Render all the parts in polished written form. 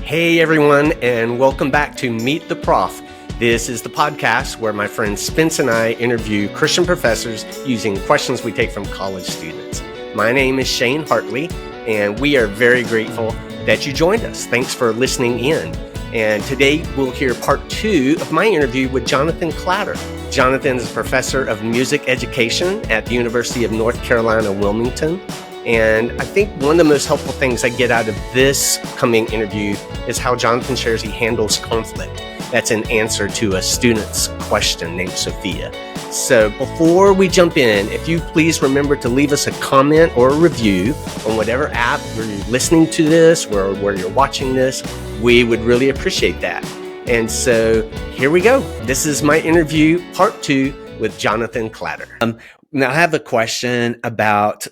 Hey everyone, and welcome back to Meet the Prof. This is the podcast where my friend Spence and I interview Christian professors using questions we take from college students. My name is Shane Hartley, and we are very grateful that you joined us. Thanks for listening in. And today we'll hear part 2 of my interview with Jonathan Kladder. Jonathan is a professor of music education at the University of North Carolina, Wilmington. And I think one of the most helpful things I get out of this coming interview is how Jonathan shares he handles conflict. That's an answer to a student's question named Sophia. So before we jump in, if you please remember to leave us a comment or a review on whatever app where you're listening to this, where you're watching this, we would really appreciate that. And so here we go. This is my interview, part 2 with Jonathan Kladder. Now, I have a question about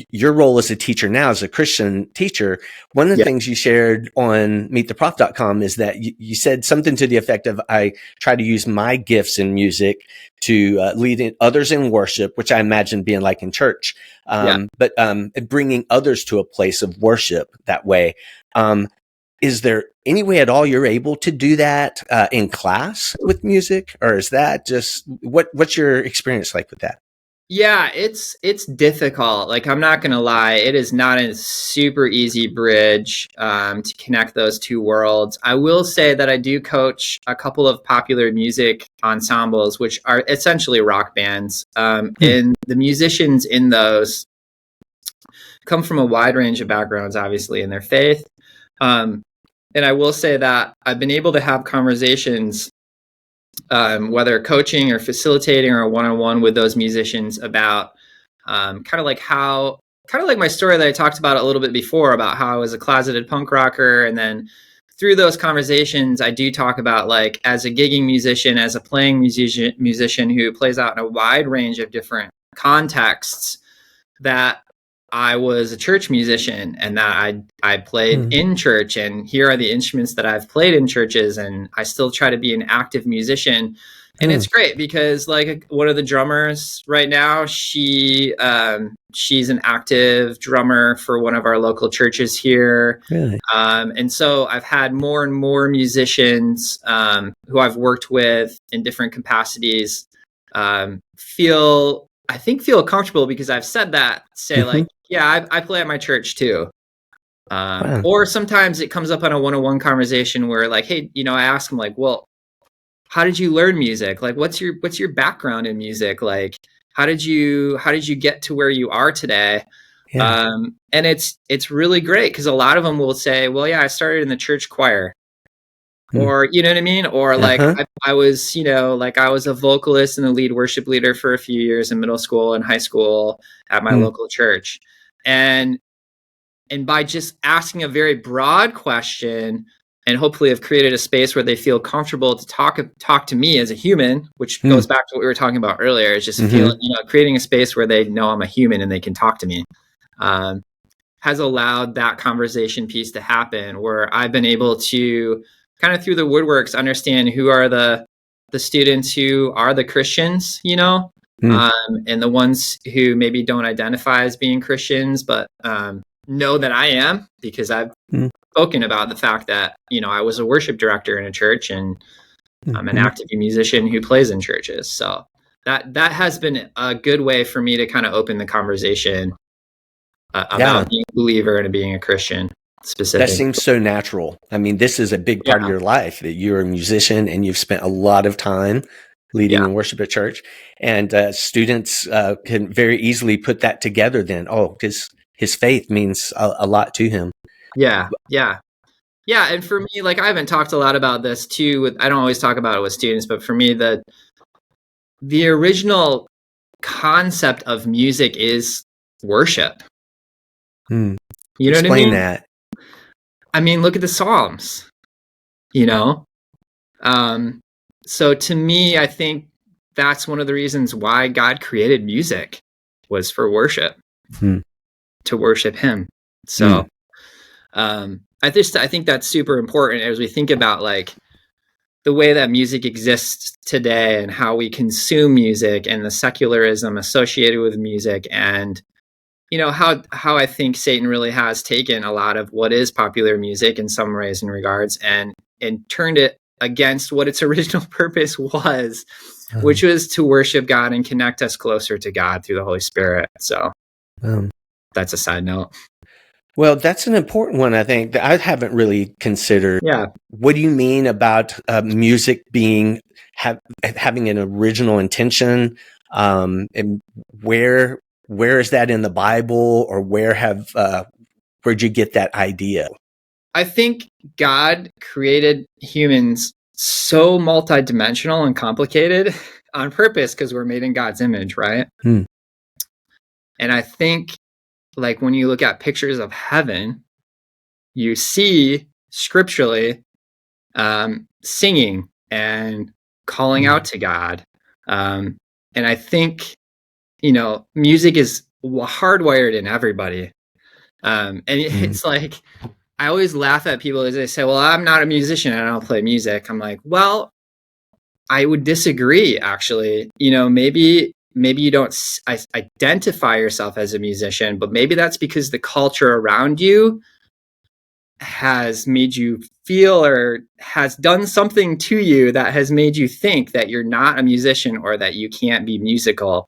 your role as a teacher now, as a Christian teacher. One of the things you shared on meettheprof.com is that you said something to the effect of, I try to use my gifts in music to lead others in worship, which I imagine being like in church, but bringing others to a place of worship that way. Is there any way at all you're able to do that in class with music? Or is that just, what's your experience like with that? Yeah, it's difficult. Like, I'm not going to lie. It is not a super easy bridge to connect those two worlds. I will say that I do coach a couple of popular music ensembles, which are essentially rock bands. And the musicians in those come from a wide range of backgrounds, obviously, in their faith. And I will say that I've been able to have conversations whether coaching or facilitating or one-on-one with those musicians about kind of like my story that I talked about a little bit before about how I was a closeted punk rocker. And then through those conversations, I do talk about, like, as a gigging musician, as a playing musician who plays out in a wide range of different contexts, that I was a church musician and that I played in church, and here are the instruments that I've played in churches, and I still try to be an active musician. And it's great because, like, one of the drummers right now, she's an active drummer for one of our local churches here. Really? And so I've had more and more musicians who I've worked with in different capacities feel comfortable because I've said that, like, yeah, I play at my church too. Or sometimes it comes up on a one-on-one conversation where, like, hey, I ask them, like, well, how did you learn music? Like, what's your background in music? Like, how did you get to where you are today? Yeah. And it's really great because a lot of them will say, well, yeah, I started in the church choir. Or, you know what I mean? Or like, I was, I was a vocalist and a lead worship leader for a few years in middle school and high school at my local church. And by just asking a very broad question, and hopefully have created a space where they feel comfortable to talk to me as a human, which goes back to what we were talking about earlier, is just feeling, creating a space where they know I'm a human and they can talk to me, has allowed that conversation piece to happen, where I've been able to kind of through the woodworks understand who are the students who are the Christians, and the ones who maybe don't identify as being Christians, but know that I am, because I've spoken about the fact that, I was a worship director in a church, and I'm an active musician who plays in churches. So that has been a good way for me to kind of open the conversation about being a believer and being a Christian. Specific. That seems so natural. I mean, this is a big part of your life, that you're a musician and you've spent a lot of time leading in worship at church, and students can very easily put that together then. Oh, because his faith means a lot to him. Yeah. And for me, like, I haven't talked a lot about this too. I don't always talk about it with students, but for me, the original concept of music is worship. You know what I mean? Explain that. I mean, look at the Psalms, So to me, I think that's one of the reasons why God created music, was for worship, to worship him. So I think that's super important as we think about, like, the way that music exists today and how we consume music and the secularism associated with music, and how I think Satan really has taken a lot of what is popular music in some ways and regards and turned it against what its original purpose was, which was to worship God and connect us closer to God through the Holy Spirit. So that's a side note. Well, that's an important one, I think, that I haven't really considered. Yeah. What do you mean about music being having an original intention? And where is that in the Bible, or where'd you get that idea? I think God created humans so multidimensional and complicated on purpose because we're made in God's image, right? And I think, like, when you look at pictures of heaven, you see scripturally singing and calling out to God. And I think, music is hardwired in everybody. And it's like, I always laugh at people as they say, well, I'm not a musician and I don't play music. I'm like, well, I would disagree, actually. Maybe you don't identify yourself as a musician, but maybe that's because the culture around you has made you feel or has done something to you that has made you think that you're not a musician or that you can't be musical.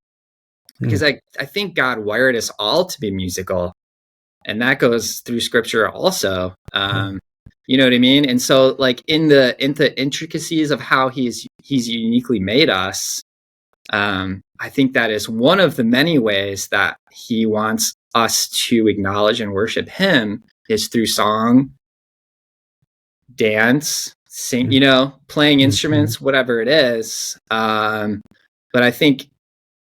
Because I think God wired us all to be musical. And that goes through scripture also. You know what I mean? And so, like, in the intricacies of how he's uniquely made us, I think that is one of the many ways that he wants us to acknowledge and worship him is through song, dance, sing, playing instruments, whatever it is. But I think,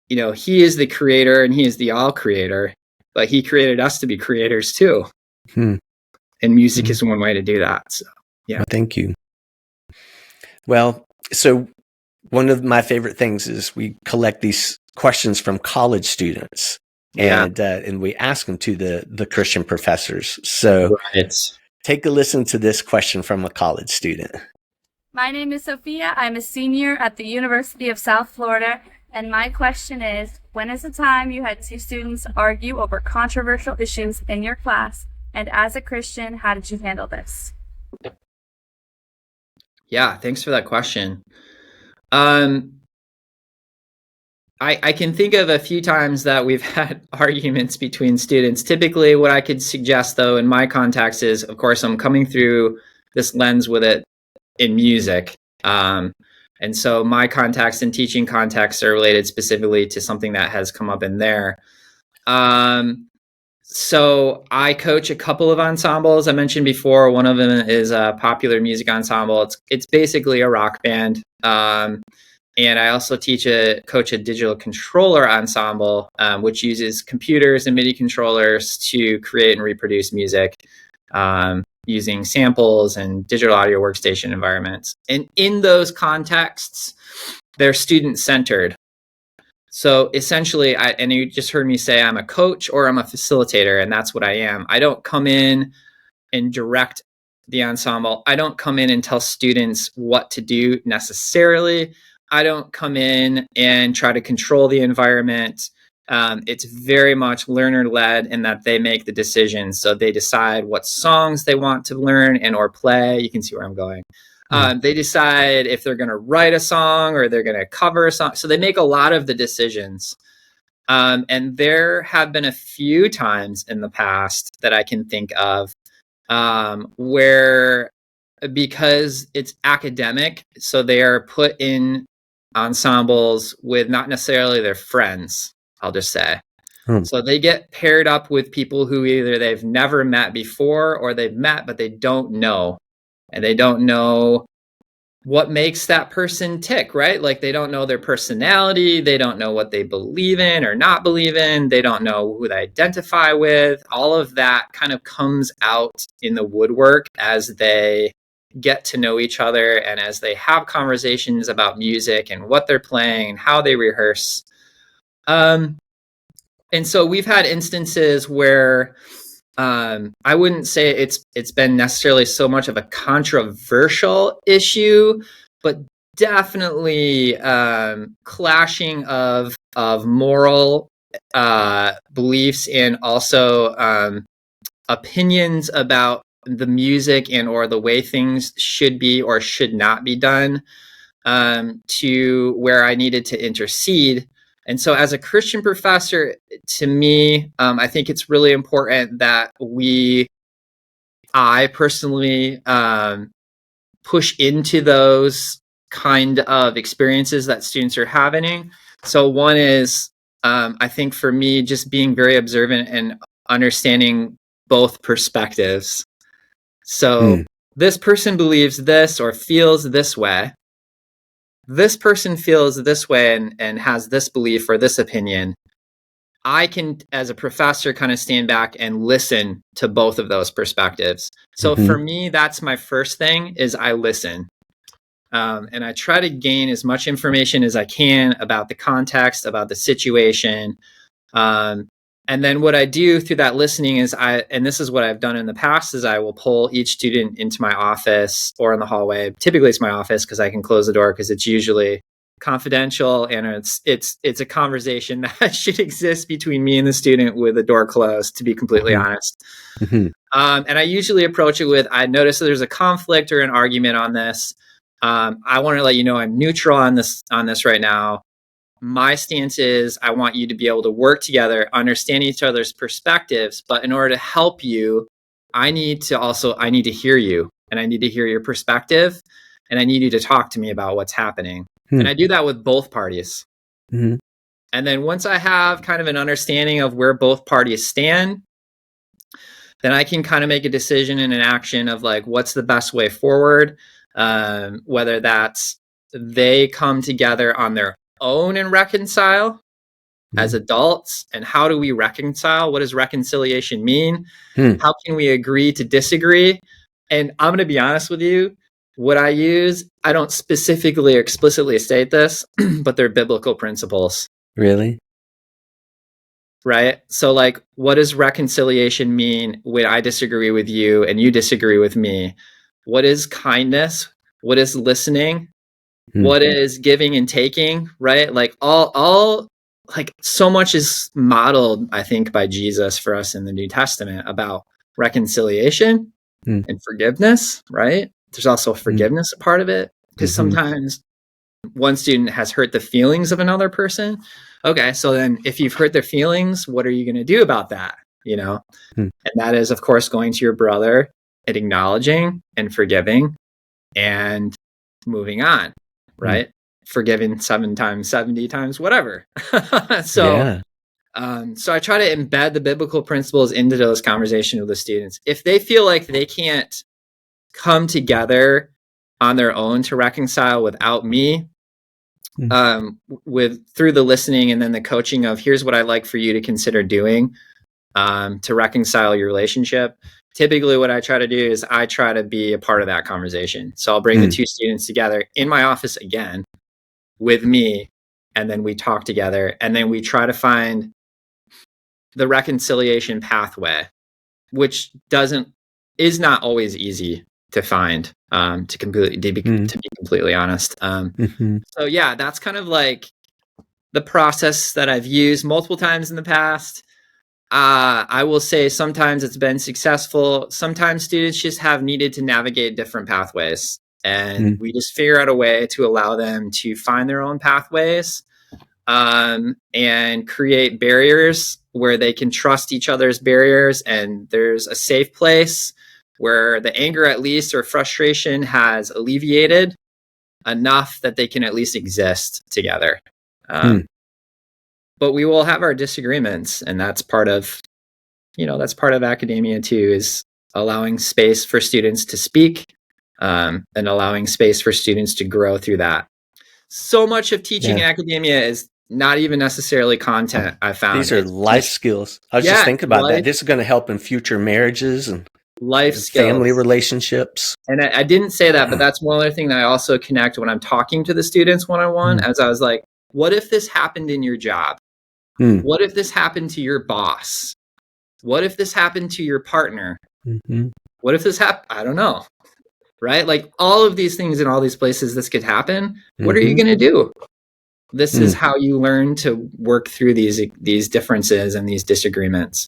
he is the creator and he is the all creator, but he created us to be creators too. And music is one way to do that. So, yeah. Well, thank you. Well, so one of my favorite things is we collect these questions from college students, and we ask them to the Christian professors. So take a listen to this question from a college student. My name is Sophia. I'm a senior at the University of South Florida, and my question is, when is the time you had two students argue over controversial issues in your class? And as a Christian, how did you handle this? Yeah, thanks for that question. I can think of a few times that we've had arguments between students. Typically, what I could suggest, though, in my context is, of course, I'm coming through this lens with it in music. And so my context and teaching contexts are related specifically to something that has come up in there. So I coach a couple of ensembles. I mentioned before, one of them is a popular music ensemble. It's basically a rock band. And I also coach a digital controller ensemble, which uses computers and MIDI controllers to create and reproduce music using samples and digital audio workstation environments. And in those contexts, they're student-centered. So essentially, and you just heard me say I'm a coach or I'm a facilitator, and that's what I am. I don't come in and direct the ensemble. I don't come in and tell students what to do necessarily. I don't come in and try to control the environment. It's very much learner-led in that they make the decisions. So they decide what songs they want to learn and or play. You can see where I'm going. They decide if they're going to write a song or they're going to cover a song. So they make a lot of the decisions. And there have been a few times in the past that I can think of where, because it's academic, so they are put in ensembles with not necessarily their friends, I'll just say. So they get paired up with people who either they've never met before or they've met, but they don't know. And they don't know what makes that person tick, right? Like, they don't know their personality. They don't know what they believe in or not believe in. They don't know who they identify with. All of that kind of comes out in the woodwork as they get to know each other and as they have conversations about music and what they're playing and how they rehearse. And so we've had instances where I wouldn't say it's been necessarily so much of a controversial issue, but definitely clashing of moral beliefs and also opinions about the music and or the way things should be or should not be done, to where I needed to intercede. And so as a Christian professor, to me, I think it's really important that I personally push into those kind of experiences that students are having. So one is, I think for me, just being very observant and understanding both perspectives. So this person believes this or feels this way. This person feels this way and has this belief or this opinion. I can, as a professor, kind of stand back and listen to both of those perspectives. So for me, that's my first thing, is I listen. And I try to gain as much information as I can about the context, about the situation. And then what I do through that listening is and this is what I've done in the past, is I will pull each student into my office or in the hallway. Typically it's my office because I can close the door because it's usually confidential and it's a conversation that should exist between me and the student with the door closed, to be completely honest. And I usually approach it with, I notice that there's a conflict or an argument on this. I want to let you know I'm neutral on this right now. My stance is I want you to be able to work together, understand each other's perspectives, but in order to help you, I need to hear you, and I need to hear your perspective, and I need you to talk to me about what's happening. And I do that with both parties. And then once I have kind of an understanding of where both parties stand, then I can kind of make a decision and an action of like, what's the best way forward? Whether that's they come together on their own and reconcile as adults, and how do we reconcile? What does reconciliation mean? How can we agree to disagree? And I'm going to be honest with you, what I use, I don't specifically or explicitly state this, but they're biblical principles. Really? Right? So like, what does reconciliation mean when I disagree with you and you disagree with me? What is kindness? What is listening? What is giving and taking? Right? Like all like so much is modeled, I think, by Jesus for us in the New Testament about reconciliation and forgiveness, right? There's also forgiveness a part of it, because sometimes one student has hurt the feelings of another person. Okay, so then if you've hurt their feelings, what are you going to do about that? You know, and that is, of course, going to your brother and acknowledging and forgiving and moving on, right? Forgiving 7 times, 70 times, whatever. So I try to embed the biblical principles into those conversations with the students. If they feel like they can't come together on their own to reconcile without me, through the listening and then the coaching of here's what I'd like for you to consider doing to reconcile your relationship. Typically what I try to do is I try to be a part of that conversation. So I'll bring the two students together in my office again with me, and then we talk together, and then we try to find the reconciliation pathway, which is not always easy to find, to be completely honest. So yeah, that's kind of like the process that I've used multiple times in the past. I will say sometimes it's been successful. Sometimes students just have needed to navigate different pathways, and we just figure out a way to allow them to find their own pathways, and create barriers where they can trust each other's barriers, and there's a safe place where the anger at least or frustration has alleviated enough that they can at least exist together. But we will have our disagreements, and that's part of academia too, is allowing space for students to speak, and allowing space for students to grow through that. So much of teaching academia is not even necessarily content, I found. These are life skills. I was just thinking about that. This is going to help in future marriages and life skills, family relationships. And I didn't say that, but that's one other thing that I also connect when I'm talking to the students one-on-one, as I was like, what if this happened in your job? What if this happened to your boss? What if this happened to your partner? What if this happened? I don't know. Right? Like all of these things in all these places this could happen. What are you going to do? This is how you learn to work through these differences and these disagreements.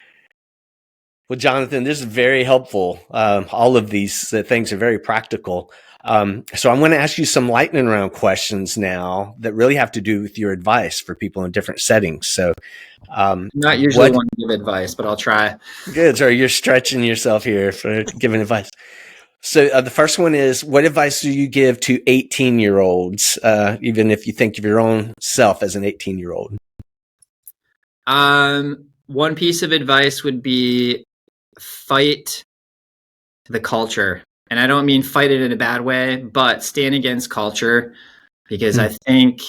Well, Jonathan, this is very helpful. All of these things are very practical. So I'm going to ask you some lightning round questions now that really have to do with your advice for people in different settings. So, not usually one to give advice, but I'll try. Good. So you're stretching yourself here for giving advice. So the first one is, what advice do you give to 18-year-olds, even if you think of your own self as an 18-year-old? One piece of advice would be fight the culture. And I don't mean fight it in a bad way, but stand against culture, because I think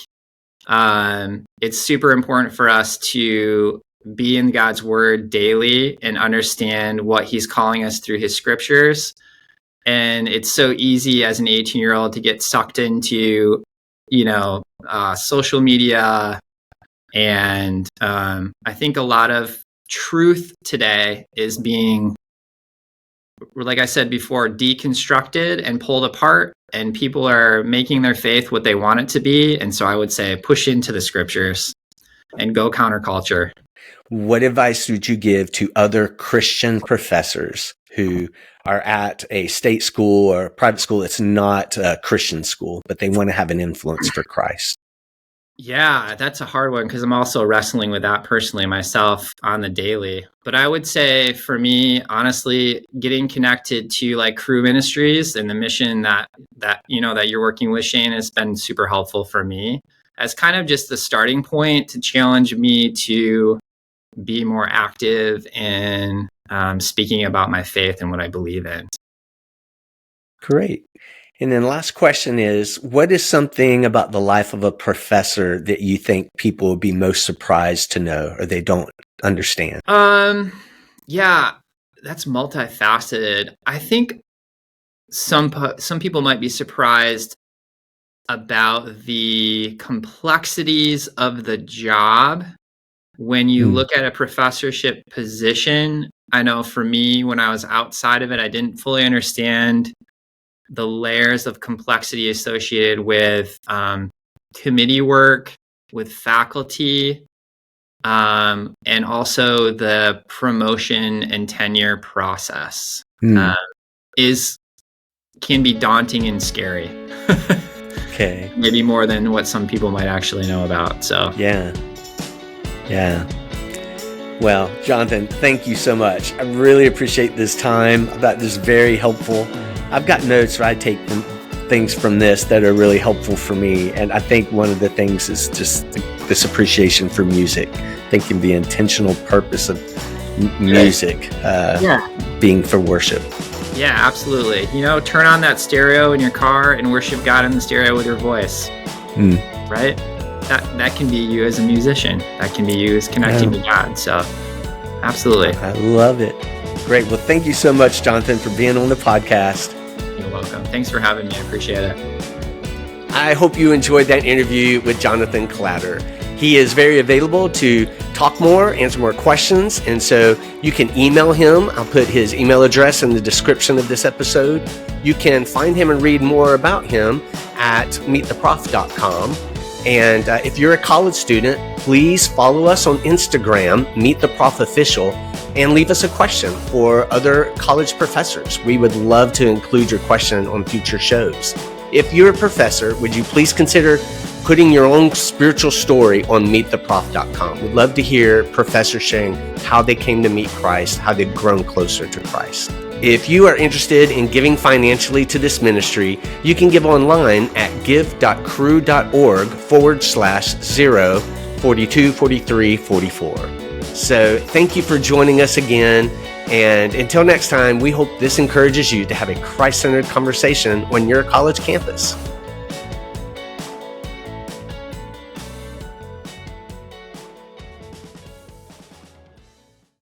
it's super important for us to be in God's word daily and understand what he's calling us through his scriptures. And it's so easy as an 18-year-old to get sucked into, social media. And I think a lot of truth today is being, like I said before, deconstructed and pulled apart, and people are making their faith what they want it to be. And so I would say push into the scriptures and go counterculture. What advice would you give to other Christian professors who are at a state school or a private school that's not a Christian school, but they want to have an influence for Christ? Yeah, that's a hard one, because I'm also wrestling with that personally myself on the daily. But I would say for me, honestly, getting connected to like Crew Ministries and the mission that you're working with, Shane, has been super helpful for me as kind of just the starting point to challenge me to be more active in speaking about my faith and what I believe in. Great. And then last question is, what is something about the life of a professor that you think people will be most surprised to know or they don't understand? Yeah, that's multifaceted. I think some people might be surprised about the complexities of the job. When you look at a professorship position, I know for me, when I was outside of it, I didn't fully understand the layers of complexity associated with committee work, with faculty, and also the promotion and tenure process can be daunting and scary. Okay. Maybe more than what some people might actually know about. So Yeah. Well, Jonathan, thank you so much. I really appreciate this time. I thought this is very helpful. I've got notes where I take things from this that are really helpful for me. And I think one of the things is just this appreciation for music, thinking the intentional purpose of music being for worship. Yeah, absolutely. Turn on that stereo in your car and worship God in the stereo with your voice. Right? That can be you as a musician. That can be you as connecting to God. So, absolutely. I love it. Great. Well, thank you so much, Jonathan, for being on the podcast. You're welcome. Thanks for having me. I appreciate it. I hope you enjoyed that interview with Jonathan Kladder. He is very available to talk more, answer more questions, and so you can email him. I'll put his email address in the description of this episode. You can find him and read more about him at meettheprof.com. And if you're a college student, please follow us on Instagram, Meet the Prof Official, and leave us a question for other college professors. We would love to include your question on future shows. If you're a professor, would you please consider putting your own spiritual story on meettheprof.com? We'd love to hear professors sharing how they came to meet Christ, how they've grown closer to Christ. If you are interested in giving financially to this ministry, you can give online at give.crew.org/0424344. So thank you for joining us again. And until next time, we hope this encourages you to have a Christ-centered conversation on your college campus.